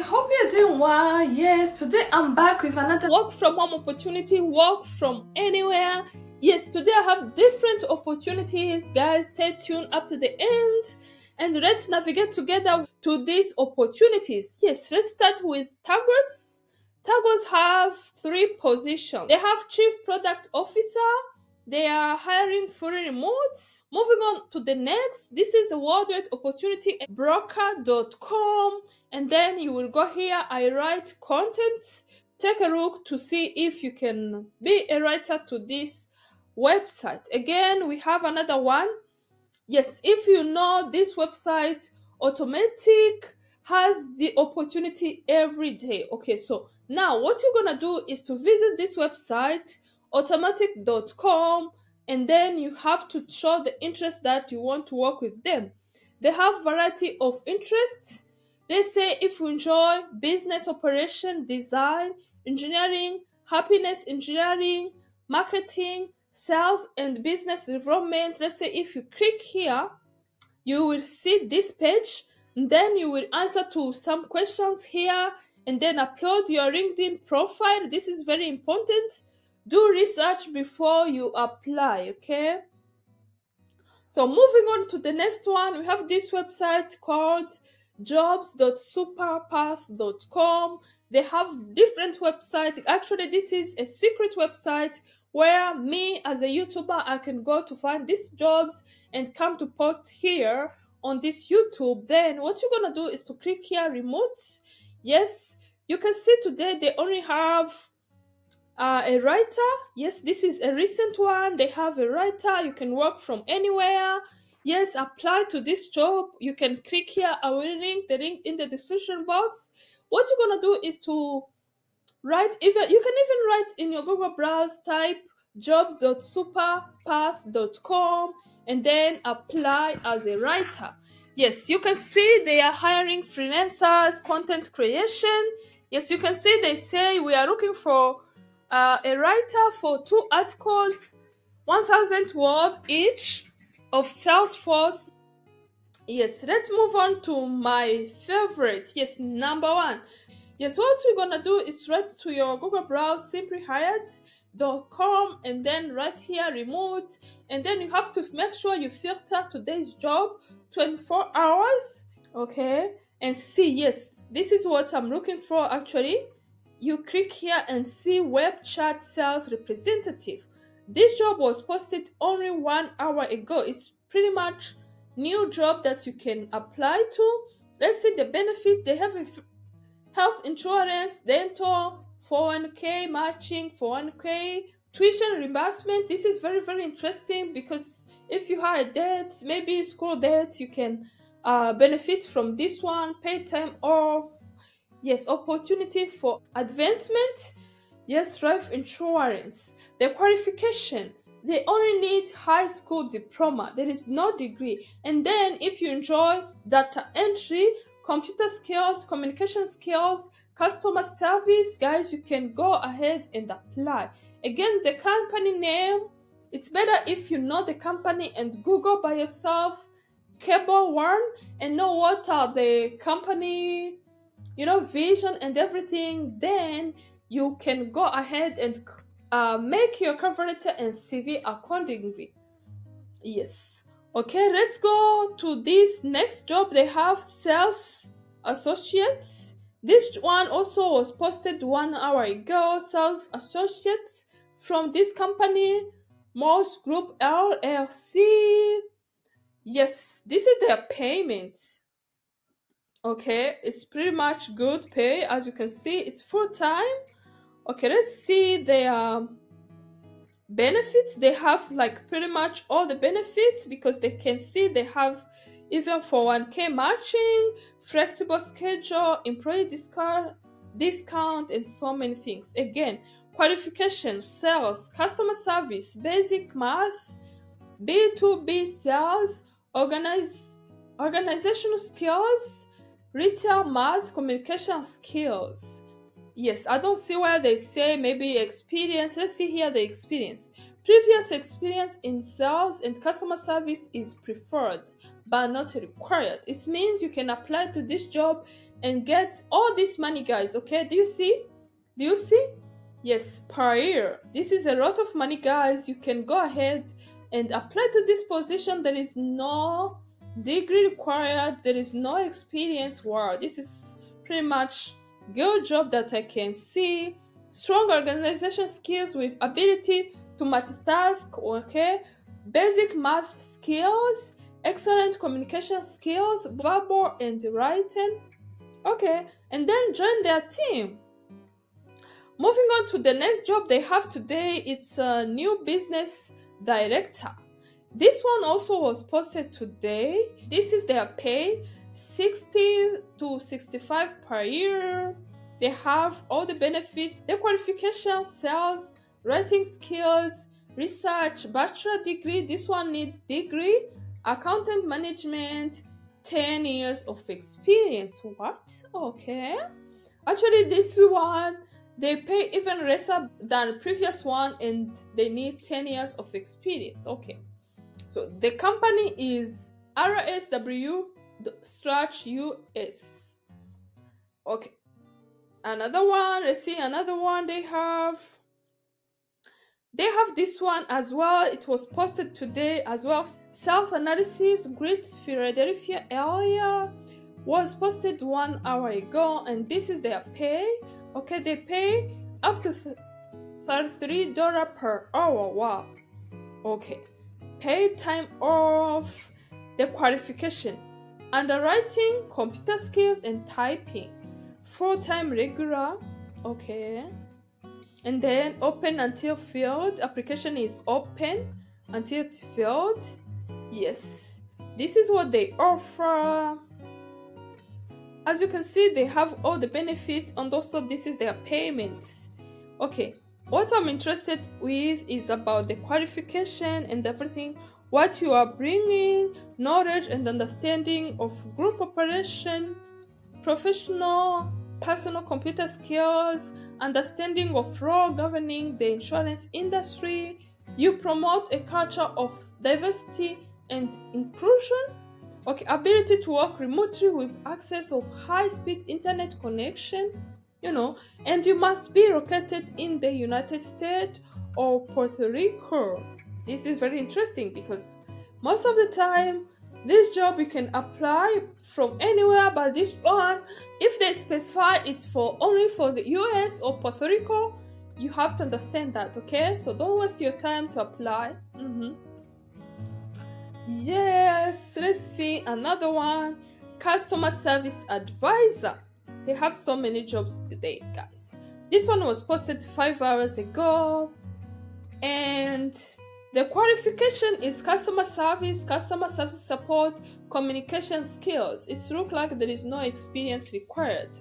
hope you're doing well. Yes, today I'm back with another work from home opportunity, work from anywhere. Yes, today I have different opportunities. Guys, stay tuned up to the end and let's navigate together to these opportunities. Yes, let's start with Tagos. Tagos have 3 positions. They have Chief Product Officer. They are hiring fully remote. Moving on to the next, this is a worldwide opportunity at broker.com, and then you will go here. I write content. Take a look to see if you can be a writer to this website. Again, we have another one. Yes, if you know this website, Automatic has the opportunity every day. Okay, so now what you're gonna do is to visit this website, automatic.com, and then you have to show the interest that you want to work with them. They have variety of interests. They say if you enjoy business operation, design, engineering, happiness engineering, marketing, sales, and business development. Let's say if you click here, you will see this page, and then you will answer to some questions here, and then upload your LinkedIn profile. This is very important. Do research before you apply, okay? So moving on to the next one, we have this website called jobs.superpath.com. They have different websites. Actually, this is a secret website where me as a YouTuber, I can go to find these jobs and come to post here on this YouTube. Then what you're gonna do is to click here, remote. Yes, you can see today they only have a writer. Yes, this is a recent one. They have a writer. You can work from anywhere. Yes, apply to this job. You can click here. I will link the link in the description box. What you're gonna do is to write, you can even write in your Google browser, type jobs.superpath.com and then apply as a writer. Yes, you can see they are hiring freelancers, content creation. Yes, you can see they say we are looking for a writer for 2 articles, 1,000 words each of Salesforce. Yes, let's move on to my favorite. Yes, number 1. Yes, what we're gonna do is write to your Google browser, simplyhired.com, and then right here, remote, and then you have to make sure you filter today's job 24 hours, okay, and see. Yes, this is what I'm looking for. Actually, you click here and see web chat sales representative. This job was posted only 1 hour ago. It's pretty much new job that you can apply to. Let's see the benefit. They have health insurance, dental, 401k matching, 401k, tuition reimbursement. This is very, very interesting because if you have debts, maybe school debts, you can benefit from this one. Paid time off. Yes, opportunity for advancement. Yes, life insurance. The qualification, they only need high school diploma. There is no degree. And then if you enjoy data entry, computer skills, communication skills, customer service, guys, you can go ahead and apply. Again, the company name, it's better if you know the company and Google by yourself, Cable One, and know what are the company, vision and everything. Then you can go ahead and make your cover letter and CV accordingly. Yes. Okay, let's go to this next job. They have sales associates. This one also was posted 1 hour ago. Sales associates from this company, Morse Group LLC. Yes, this is their payment. Okay, it's pretty much good pay. As you can see, it's full-time. Okay, let's see their benefits. They have like pretty much all the benefits because they can see they have even 401k matching, flexible schedule, employee discount, and so many things. Again, qualifications, sales, customer service, basic math, B2B sales, organizational skills, retail math, communication skills. Yes, I don't see where they say maybe experience. Let's see here the experience. Previous experience in sales and customer service is preferred but not required. It means you can apply to this job and get all this money, guys. Okay, do you see? Do you see? Yes, per year. This is a lot of money, guys. You can go ahead and apply to this position. There is no degree required, there is no experience. Wow, this is pretty much good job that I can see. Strong organization skills with ability to multitask, okay, basic math skills, excellent communication skills, verbal and writing, okay, and then join their team. Moving on to the next job they have today, it's a new business director. This one also was posted today. This is their pay, 60 to 65 per year. They have all the benefits, the qualification, sales, writing skills, research, bachelor degree. This one needs degree, accountant management, 10 years of experience. What? Okay. Actually, this one, they pay even lesser than previous one and they need 10 years of experience. Okay. So the company is RSW/US. Okay. Another one, let's see another one they have. They have this one as well. It was posted today as well. South Analysis, Great Philadelphia area, was posted 1 hour ago, and this is their pay. Okay, they pay up to $33 per hour. Wow. Okay. Paid time off, the qualification, underwriting, computer skills, and typing. Full-time regular. Okay. And then open until filled. Application is open until it's filled. Yes. This is what they offer. As you can see, they have all the benefits, and also this is their payment. Okay. What I'm interested with is about the qualification and everything, what you are bringing, knowledge and understanding of group operation, professional, personal computer skills, understanding of law governing the insurance industry. You promote a culture of diversity and inclusion. Okay, ability to work remotely with access of high-speed internet connection. And you must be located in the United States or Puerto Rico. This is very interesting because most of the time, this job you can apply from anywhere, but this one, if they specify it's only for the US or Puerto Rico, you have to understand that, okay? So don't waste your time to apply. Yes, let's see another one. Customer service advisor. They have so many jobs today, guys. This one was posted 5 hours ago, and the qualification is customer service support, communication skills. It looks like there is no experience required.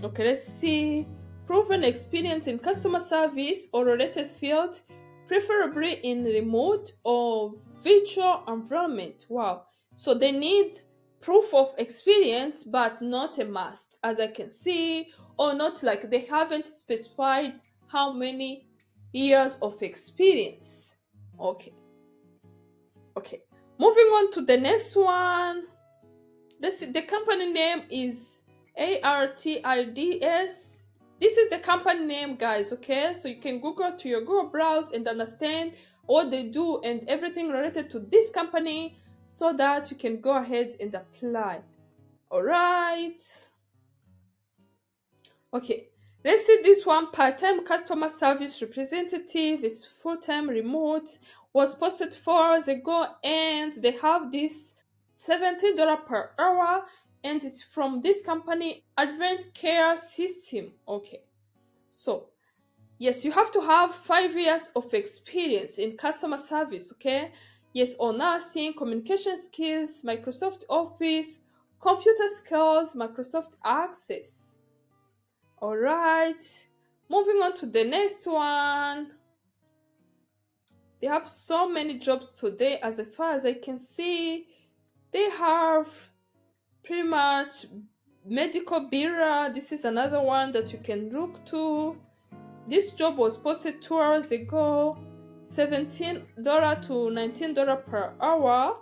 Okay, let's see. Proven experience in customer service or related field, preferably in remote or virtual environment. Wow. So they need proof of experience, but not a must, as I can see, or not like they haven't specified how many years of experience. Okay. Moving on to the next one. Let's see, the company name is ARTIDS. This is the company name, guys, okay? So you can Google to your Google browse and understand what they do and everything related to this company, so that you can go ahead and apply. All right. Okay, let's see this one. Part-time customer service representative is full-time remote. Was posted 4 hours ago, and they have this $17 per hour, and it's from this company, Advanced Care System. Okay, so yes, you have to have 5 years of experience in customer service, okay? Yes, or nursing, communication skills, Microsoft Office, computer skills, Microsoft Access. All right, moving on to the next one. They have so many jobs today. As far as I can see, they have pretty much medical bureau. This is another one that you can look to. This job was posted 2 hours ago, $17 to $19 per hour,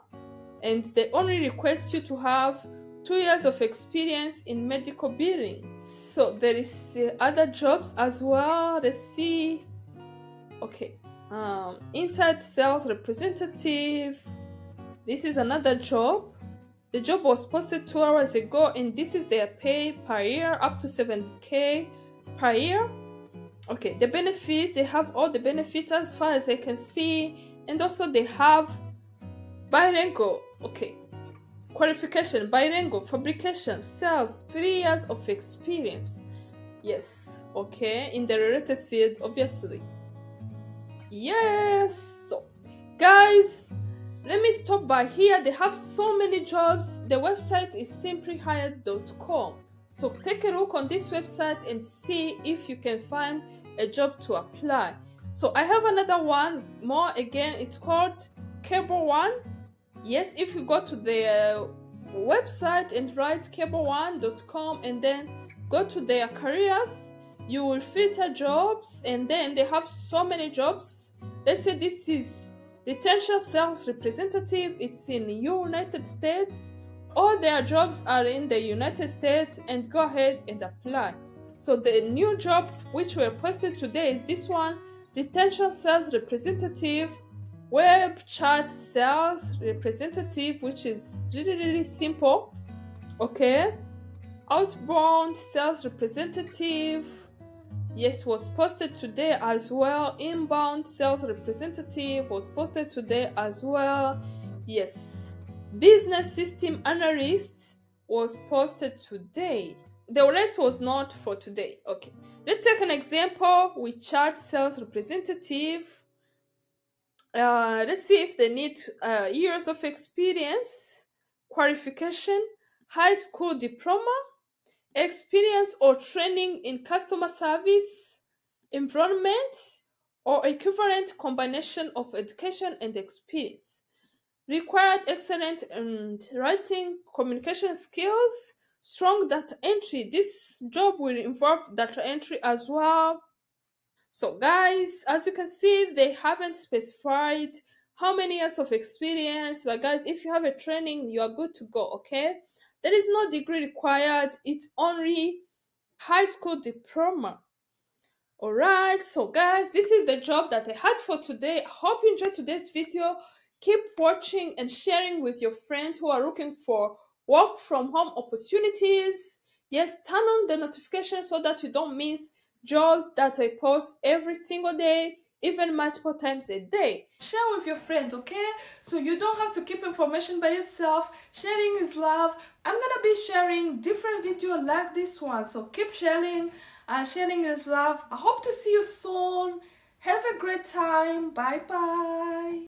and they only request you to have 2 years of experience in medical billing. So there is other jobs as well. Let's see. Okay, inside sales representative. This is another job. The job was posted 2 hours ago, and this is their pay per year, up to $7K per year. Okay, the benefit, they have all the benefits as far as I can see, and also they have bilingual. Okay, qualification, bilingual, fabrication, sales, 3 years of experience. Yes, okay, in the related field, obviously. Yes, so guys, let me stop by here. They have so many jobs. The website is simplyhired.com. So take a look on this website and see if you can find a job to apply. So I have another one more. Again, it's called Cable One. Yes, if you go to the website and write cableone.com and then go to their careers, you will filter jobs, and then they have so many jobs. Let's say this is retention sales representative. It's in United States. All their jobs are in the United States, and go ahead and apply. So the new job which were posted today is this one, retention sales representative, web chat sales representative, which is really simple. Okay, outbound sales representative, yes, was posted today as well. Inbound sales representative was posted today as well. Yes, business system analyst was posted today. The rest was not for today. Okay, let's take an example with chat sales representative. Let's see if they need years of experience, qualification, high school diploma, experience or training in customer service environment, or equivalent combination of education and experience. Required excellent writing, communication skills, strong data entry. This job will involve data entry as well. So guys, as you can see, they haven't specified how many years of experience, but guys, if you have a training, you are good to go. Okay, there is no degree required. It's only high school diploma. Alright, so guys, this is the job that I had for today. I hope you enjoyed today's video. Keep watching and sharing with your friends who are looking for work from home opportunities. Yes, turn on the notifications so that you don't miss jobs that I post every single day, even multiple times a day. Share with your friends, okay? So you don't have to keep information by yourself. Sharing is love. I'm gonna be sharing different videos like this one, so keep sharing. Sharing is love. I hope to see you soon. Have a great time. Bye bye.